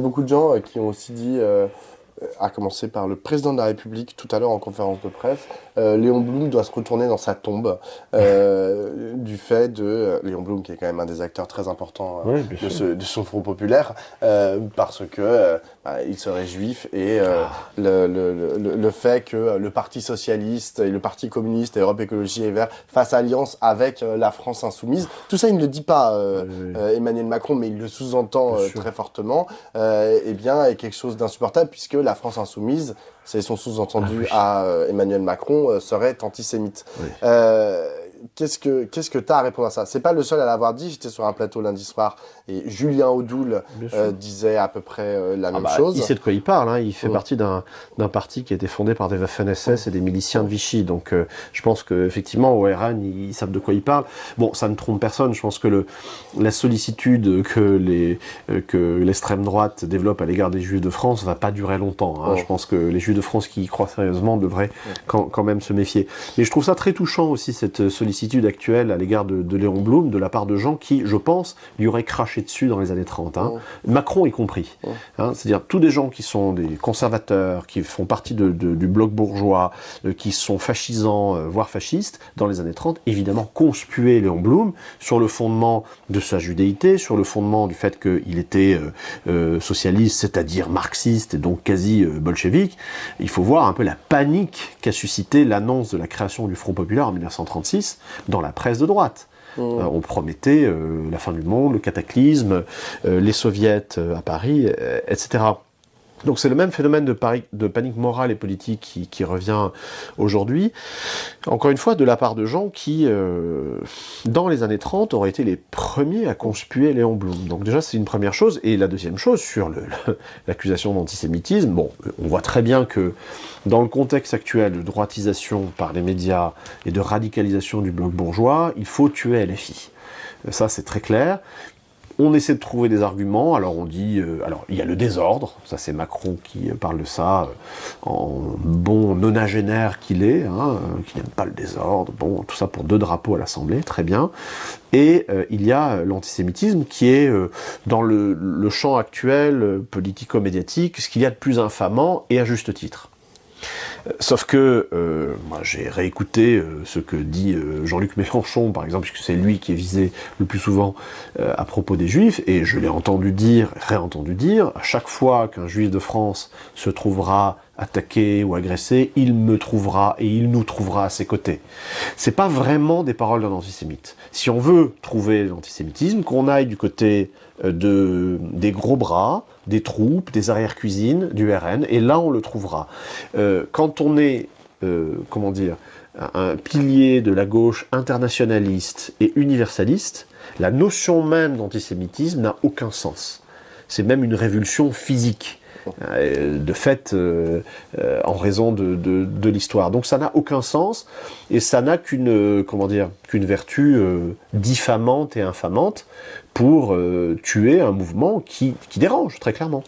Beaucoup de gens qui ont aussi dit, à commencer par le président de la République tout à l'heure en conférence de presse, Léon Blum doit se retourner dans sa tombe du fait de Léon Blum qui est quand même un des acteurs très importants Oui, bien sûr. de ce Front populaire parce que il serait juif et le fait que le Parti socialiste et le Parti communiste et Europe Écologie et Verts fassent alliance avec la France insoumise, tout ça il ne le dit pas Oui, Emmanuel Macron, mais il le sous-entend bien sûr. très fortement, eh bien, est quelque chose d'insupportable puisque la France insoumise, c'est son Ah sous-entendu oui, à Emmanuel Macron, serait antisémite. oui, Qu'est-ce que tu as à répondre à ça? C'est pas le seul à l'avoir dit, j'étais sur un plateau lundi soir et Julien Audoul bien sûr. disait à peu près la Ah même bah, il chose. sait de quoi il parle, hein. Il fait Mm. partie d'un parti qui a été fondé par des Waffen-SS et des miliciens de Vichy. Donc je pense qu'effectivement, au RN, ils savent de quoi ils parlent. Bon, ça ne trompe personne. Je pense que la sollicitude que l'extrême droite développe à l'égard des Juifs de France va pas durer longtemps, hein. Mm. Je pense que les Juifs de France qui y croient sérieusement devraient quand même se méfier. Mais je trouve ça très touchant aussi, cette sollicitude actuelle à l'égard de Léon Blum, de la part de gens qui, je pense, lui auraient craché dessus dans les années 30. Hein. Macron y compris. Hein, c'est-à-dire tous des gens qui sont des conservateurs, qui font partie du bloc bourgeois, qui sont fascisants, voire fascistes, dans les années 30, évidemment conspuaient Léon Blum sur le fondement de sa judéité, sur le fondement du fait qu'il était socialiste, c'est-à-dire marxiste et donc quasi bolchevique. Il faut voir un peu la panique qu'a suscité l'annonce de la création du Front populaire en 1936 dans la presse de droite. On promettait la fin du monde, le cataclysme, les soviets à Paris, etc. Donc c'est le même phénomène de panique morale et politique qui revient aujourd'hui, encore une fois de la part de gens qui, dans les années 30, auraient été les premiers à conspuer Léon Blum. Donc déjà c'est une première chose, et la deuxième chose, sur l'accusation d'antisémitisme, bon, on voit très bien que dans le contexte actuel de droitisation par les médias et de radicalisation du bloc bourgeois, il faut tuer LFI. Ça c'est très clair. On essaie de trouver des arguments, alors on dit, alors il y a le désordre, ça c'est Macron qui parle de ça, en bon nonagénaire qu'il est, hein, qui n'aime pas le désordre, bon, tout ça pour 2 drapeaux à l'Assemblée, très bien. Et il y a l'antisémitisme qui est, dans le champ actuel politico-médiatique, ce qu'il y a de plus infamant, et à juste titre. Sauf que, moi j'ai réécouté ce que dit Jean-Luc Mélenchon, par exemple, puisque c'est lui qui est visé le plus souvent à propos des Juifs, et je l'ai entendu dire, réentendu dire, à chaque fois qu'un Juif de France se trouvera attaqué ou agressé, il me trouvera et il nous trouvera à ses côtés. C'est pas vraiment des paroles d'un antisémite. Si on veut trouver l'antisémitisme, qu'on aille du côté des gros bras, des troupes, des arrières-cuisines, du RN, et là on le trouvera. Quand on est, comment dire, un pilier de la gauche internationaliste et universaliste, la notion même d'antisémitisme n'a aucun sens. C'est même une révulsion physique, de fait, en raison de l'histoire. Donc ça n'a aucun sens, et ça n'a comment dire, qu'une vertu diffamante et infamante pour tuer un mouvement qui dérange, très clairement.